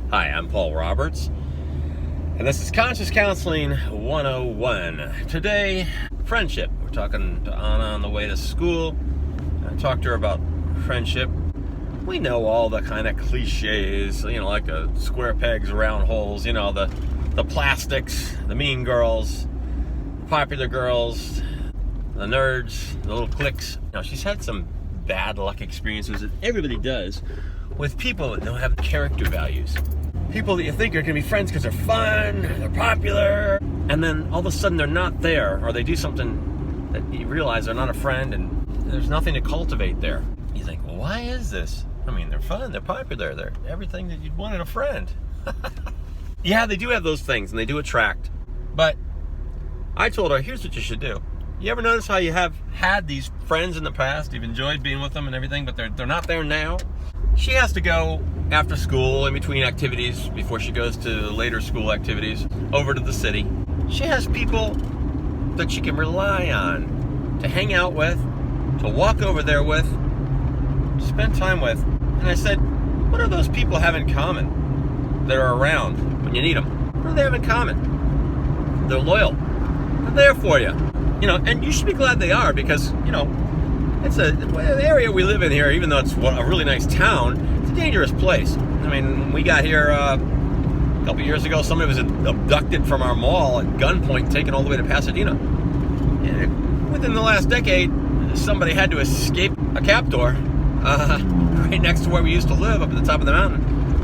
Hi, I'm Paul Roberts, and this is Conscious Counseling 101. Today, friendship. We're talking to Anna on the way to school. I talked to her about friendship. We know all the kind of cliches, like square pegs, round holes, the plastics, the mean girls, the popular girls, the nerds, the little cliques. She's had some bad luck experiences that everybody does with people that don't have character values. People that you think are going to be friends because they're fun, they're popular, and then all of a sudden they're not there, or they do something that you realize they're not a friend, and there's nothing to cultivate there. You think, well, why is this? They're fun, they're popular, they're everything that you'd want in a friend. Yeah, they do have those things, and they do attract. But I told her, here's what you should do. You ever notice how you have had these friends in the past, you've enjoyed being with them and everything, but they're not there now? She has to go after school, in between activities, before she goes to later school activities, over to the city. She has people that she can rely on to hang out with, to walk over there with, to spend time with. And I said, what do those people have in common that are around when you need them? What do they have in common? They're loyal. They're there for you. And you should be glad they are, because, it's the area we live in here, even though it's a really nice town, it's a dangerous place. We got here a couple years ago, somebody was abducted from our mall at gunpoint, taken all the way to Pasadena. And within the last decade, somebody had to escape a captor right next to where we used to live, up at the top of the mountain.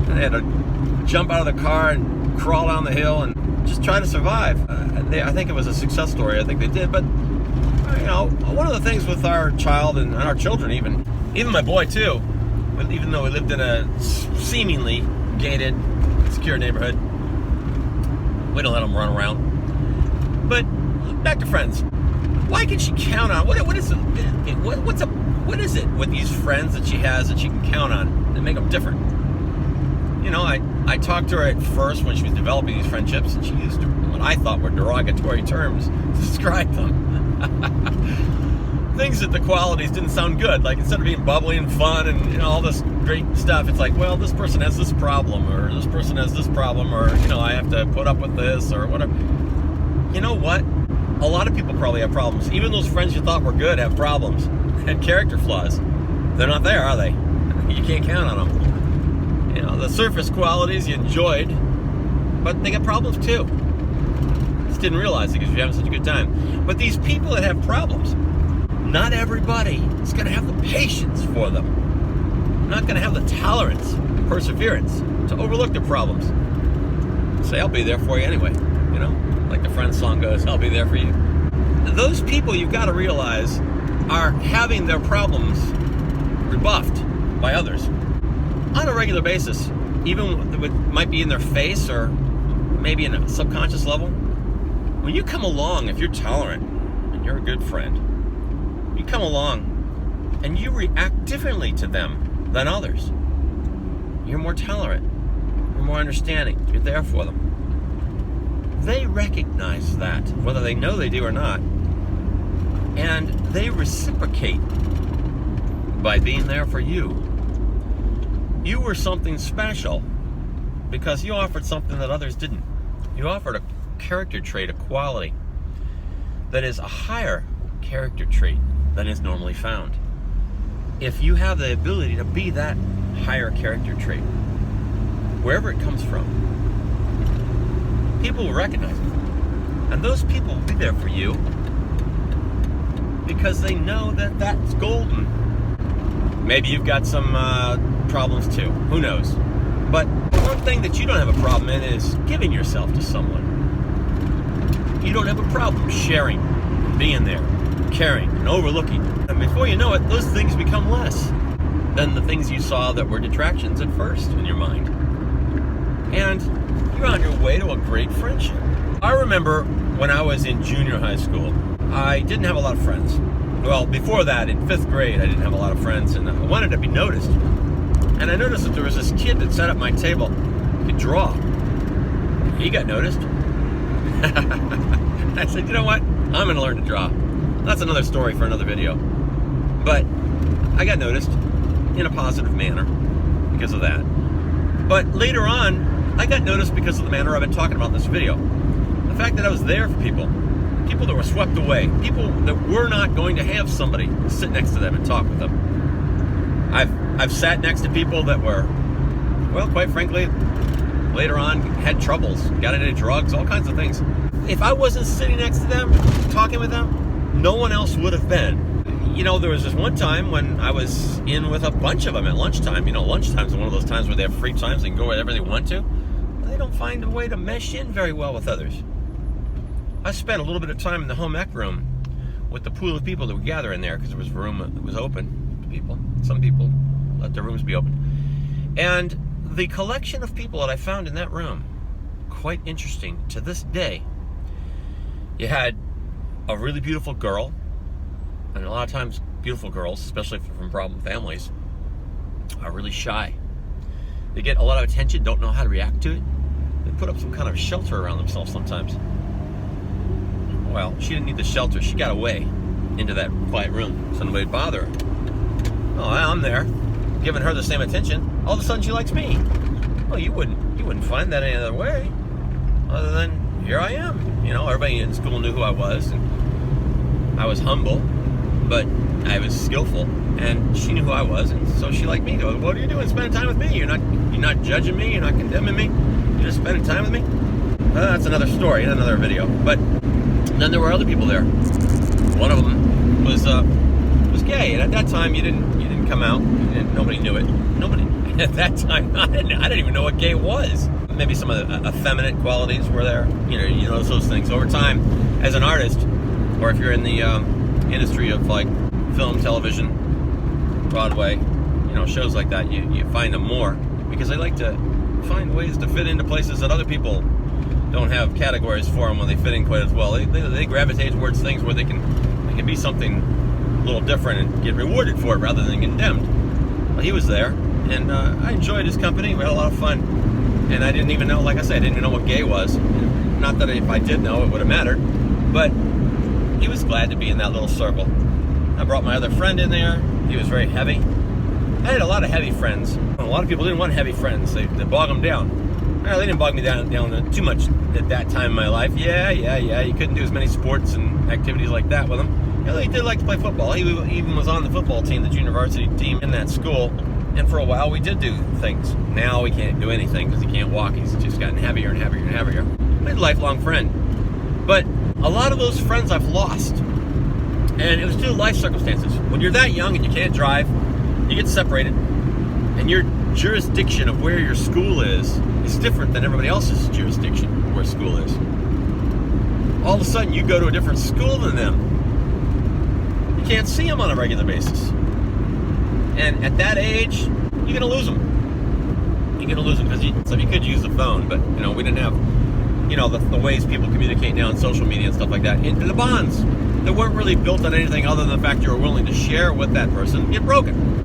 And they had to jump out of the car and crawl down the hill and just try to survive. I think it was a success story. I think they did. But one of the things with our child and our children, even my boy too, even though we lived in a seemingly gated, secure neighborhood, we don't let them run around. But back to friends. Why can she count on? What is it with these friends that she has that she can count on that make them different? I talked to her at first when she was developing these friendships, and she used what I thought were derogatory terms to describe them. Things that the qualities didn't sound good. Like, instead of being bubbly and fun and all this great stuff, it's like, well, this person has this problem, or this person has this problem, or I have to put up with this, or whatever. You know what? A lot of people probably have problems. Even those friends you thought were good have problems and character flaws. They're not there, are they? You can't count on them. The surface qualities you enjoyed, but they got problems too. Just didn't realize it because you're having such a good time. But these people that have problems, not everybody is going to have the patience for them. Not going to have the tolerance, perseverance to overlook their problems. Say, I'll be there for you anyway. Like the Friends song goes, I'll be there for you. Those people, you've got to realize, are having their problems rebuffed by others on a regular basis, even it might be in their face or maybe in a subconscious level. When you come along, if you're tolerant and you're a good friend, you come along and you react differently to them than others. You're more tolerant, you're more understanding, you're there for them. They recognize that, whether they know they do or not, and they reciprocate by being there for you. You were something special because you offered something that others didn't. You offered a character trait, a quality that is a higher character trait than is normally found. If you have the ability to be that higher character trait, wherever it comes from, people will recognize it. And those people will be there for you because they know that that's golden. Maybe you've got some problems too. Who knows? But one thing that you don't have a problem in is giving yourself to someone. You don't have a problem sharing, being there, caring, and overlooking. And before you know it, those things become less than the things you saw that were detractions at first in your mind. And you're on your way to a great friendship. I remember when I was in junior high school, I didn't have a lot of friends. Well, before that, in 5th grade, I didn't have a lot of friends, and I wanted to be noticed. And I noticed that there was this kid that sat at my table. He could draw. He got noticed. I said, you know what? I'm going to learn to draw. That's another story for another video. But I got noticed in a positive manner because of that. But later on, I got noticed because of the manner I've been talking about in this video. The fact that I was there for people that were swept away, people that were not going to have somebody sit next to them and talk with them. I've sat next to people that were, well, quite frankly, later on had troubles, got into drugs, all kinds of things. If I wasn't sitting next to them, talking with them, no one else would have been. You know, there was this one time when I was in with a bunch of them at lunchtime. You know, lunchtime's one of those times where they have free times, they can go wherever they want to. They don't find a way to mesh in very well with others. I spent a little bit of time in the home ec room with the pool of people that would gather in there because there was a room that was open to people. Some people let their rooms be open. And the collection of people that I found in that room, quite interesting to this day. You had a really beautiful girl, and a lot of times beautiful girls, especially from problem families, are really shy. They get a lot of attention, don't know how to react to it. They put up some kind of shelter around themselves sometimes. Well, she didn't need the shelter. She got away into that quiet room so nobody would bother her. Oh, I'm there, giving her the same attention. All of a sudden, she likes me. Well, you wouldn't find that any other way, other than here I am. You know, everybody in school knew who I was, and I was humble, but I was skillful, and she knew who I was, and so she liked me. Goes, what are you doing spending time with me? You're not judging me. You're not condemning me. You're just spending time with me. That's another story, another video. But then there were other people there. One of them was gay, and at that time you didn't come out, and nobody knew it. Nobody at that time. I didn't even know what gay was. Maybe some of the effeminate qualities were there. You know those things. Over time, as an artist, or if you're in the industry of like film, television, Broadway, shows like that, you find them more because they like to find ways to fit into places that other people don't have categories for them when they fit in quite as well. They gravitate towards things where they can be something a little different and get rewarded for it rather than condemned. Well, he was there, and I enjoyed his company. We had a lot of fun, and I didn't even know, like I said, I didn't even know what gay was. Not that if I did know, it would have mattered, but he was glad to be in that little circle. I brought my other friend in there. He was very heavy. I had a lot of heavy friends. A lot of people didn't want heavy friends. They bog them down. Well, they didn't bog me down too much at that time in my life. Yeah. You couldn't do as many sports and activities like that with them. He did like to play football. He even was on the football team, the junior varsity team in that school. And for a while, we did do things. Now we can't do anything because he can't walk. He's just gotten heavier and heavier and heavier. I had a lifelong friend. But a lot of those friends I've lost. And it was due to life circumstances. When you're that young and you can't drive, you get separated. And your jurisdiction of where your school is different than everybody else's jurisdiction of where school is. All of a sudden, you go to a different school than them. You can't see them on a regular basis. And at that age, you're going to lose them. You're going to lose them because you could use the phone, but we didn't have the ways people communicate now on social media and stuff like that. And the bonds that weren't really built on anything other than the fact you were willing to share with that person get broken.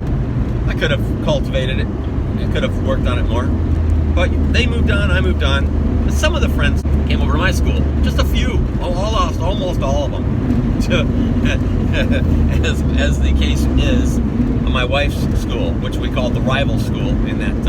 I could have cultivated it. I could have worked on it more. But they moved on, I moved on. And some of the friends came over to my school. Just a few. Almost all of them. As the case is, my wife's school, which we called the rival school in that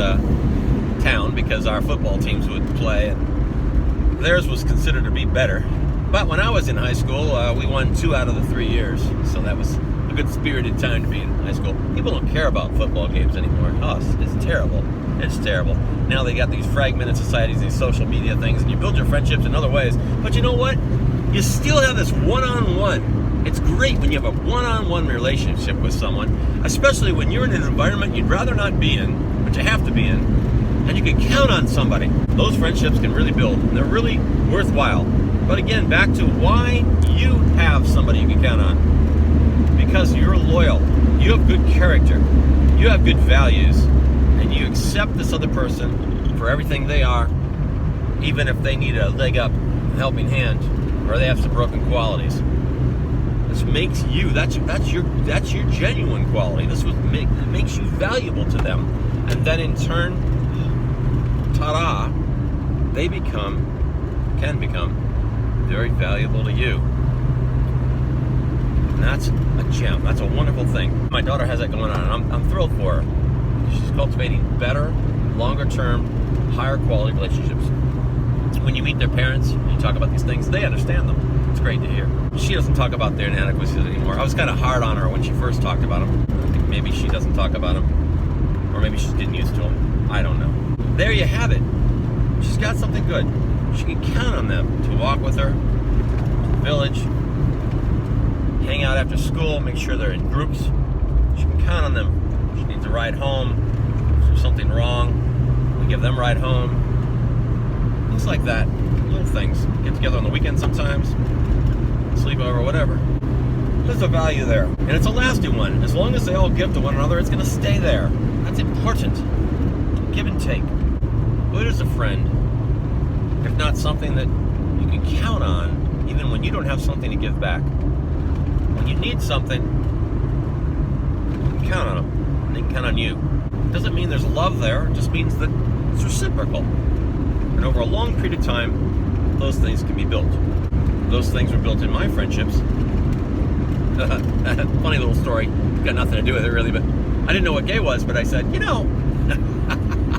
town because our football teams would play. And theirs was considered to be better. But when I was in high school, we won 2 out of the 3 years. So that was a good spirited time to be in high school. People don't care about football games anymore. Oh, it's terrible. It's terrible. Now they got these fragmented societies, these social media things, and you build your friendships in other ways. But you know what? You still have this one-on-one. It's great when you have a one-on-one relationship with someone, especially when you're in an environment you'd rather not be in, but you have to be in, and you can count on somebody. Those friendships can really build, and they're really worthwhile. But again, back to why you have somebody you can count on. Because you're loyal. You have good character. You have good values. And you accept this other person for everything they are, even if they need a leg up, a helping hand, or they have some broken qualities. This makes you, that's your genuine quality. This makes you valuable to them. And then in turn, ta-da, they can become very valuable to you. And that's a gem. That's a wonderful thing. My daughter has that going on, and I'm thrilled for her. She's cultivating better, longer term, higher quality relationships. When you meet their parents and you talk about these things, they understand them. It's great to hear. She doesn't talk about their inadequacies anymore. I was kind of hard on her when she first talked about them. I think maybe she doesn't talk about them, or maybe she's getting used to them. I don't know. There you have it. She's got something good. She can count on them to walk with her to the village, hang out after school, make sure they're in groups. She can count on them. She needs a ride home. If there's something wrong, we give them a ride home. Things like that. Little things. Get together on the weekend sometimes. Sleep over, whatever. There's a value there. And it's a lasting one. As long as they all give to one another, it's going to stay there. That's important. Give and take. What is a friend if not something that you can count on even when you don't have something to give back? When you need something, you can count on them. And they can count on you. It doesn't mean there's love there. It just means that it's reciprocal. And over a long period of time, those things can be built. Those things were built in my friendships. Funny little story. Got nothing to do with it really, but I didn't know what gay was, but I said, I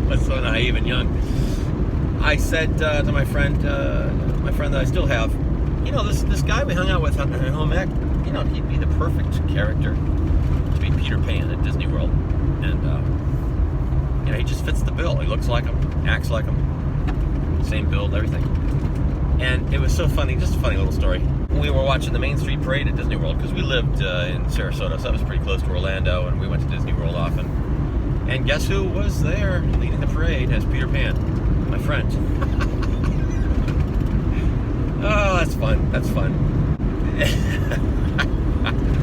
was so naive and young. I said to my friend that I still have, this guy we hung out with on home ec, he'd be the perfect character to be Peter Pan at Disney World. And, he just fits the bill. He looks like him, acts like him. Same build, everything. And it was so funny, just a funny little story. We were watching the Main Street Parade at Disney World because we lived in Sarasota, so that was pretty close to Orlando, and we went to Disney World often. And guess who was there leading the parade as Peter Pan? My friend. Oh, that's fun. That's fun.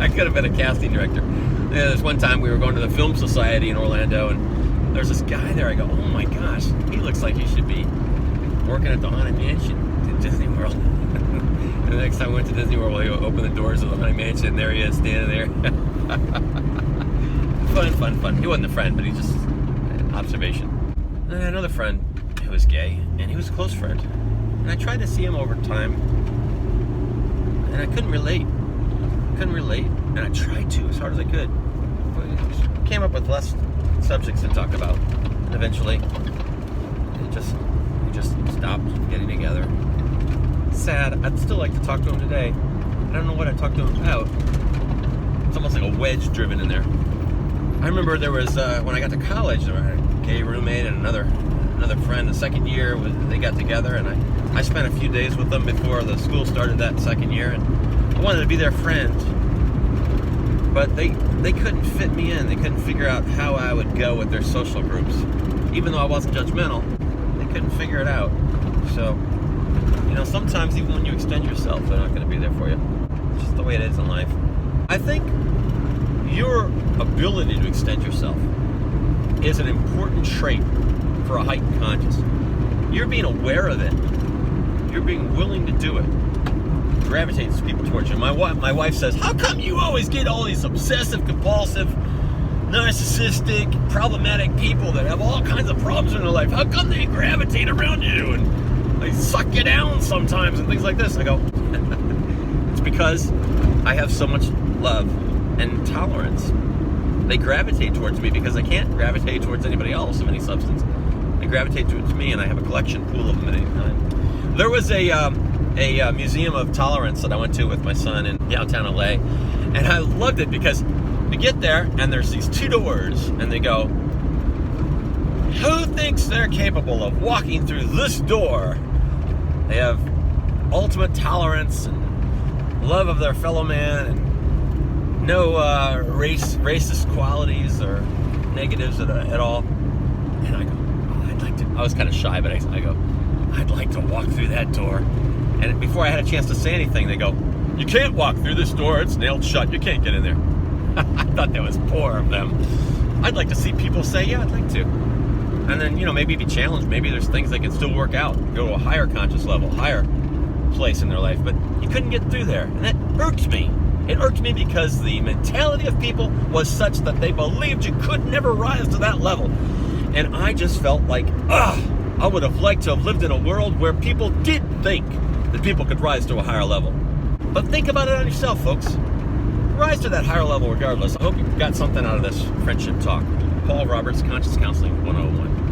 I could have been a casting director. There's one time we were going to the Film Society in Orlando, and there's this guy there. I go, oh my gosh, he looks like he should be working at the Haunted Mansion at Disney World. And the next time we went to Disney World, we opened the doors of the Haunted Mansion, and there he is, standing there. Fun. He wasn't a friend, but he just an observation. And I had another friend who was gay, and he was a close friend. And I tried to see him over time, and I couldn't relate. And I tried to as hard as I could. But I came up with less subjects to talk about. And eventually, we just stopped getting together. Sad. I'd still like to talk to him today. I don't know what I talked to him about. It's almost like a wedge driven in there. I remember there was, when I got to college, there were a gay roommate and another friend the second year. They got together, and I spent a few days with them before the school started that second year, and I wanted to be their friend. But they couldn't fit me in. They couldn't figure out how I would go with their social groups. Even though I wasn't judgmental, they couldn't figure it out. So, sometimes even when you extend yourself, they're not going to be there for you. It's just the way it is in life. I think your ability to extend yourself is an important trait for a heightened conscious. You're being aware of it. You're being willing to do it. Gravitates people towards you. My wife says, how come you always get all these obsessive, compulsive, narcissistic, problematic people that have all kinds of problems in their life? How come they gravitate around you and they suck you down sometimes and things like this? I go, it's because I have so much love and tolerance. They gravitate towards me because I can't gravitate towards anybody else of any substance. They gravitate towards me, and I have a collection pool of them at any time. There was a museum of tolerance that I went to with my son in downtown LA, and I loved it because you get there and there's these two doors, and they go, who thinks they're capable of walking through this door? They have ultimate tolerance and love of their fellow man, and no racist qualities or negatives at all. And I go, I was kind of shy, but I go, I'd like to walk through that door. And before I had a chance to say anything, they go, you can't walk through this door. It's nailed shut. You can't get in there. I thought that was poor of them. I'd like to see people say, yeah, I'd like to. And then, maybe be challenged. Maybe there's things they can still work out. Go to a higher conscious level, higher place in their life. But you couldn't get through there. And that irked me. It irked me because the mentality of people was such that they believed you could never rise to that level. And I just felt like, I would have liked to have lived in a world where people did think that people could rise to a higher level. But think about it on yourself, folks. Rise to that higher level regardless. I hope you got something out of this friendship talk. Paul Roberts, Conscious Counseling 101.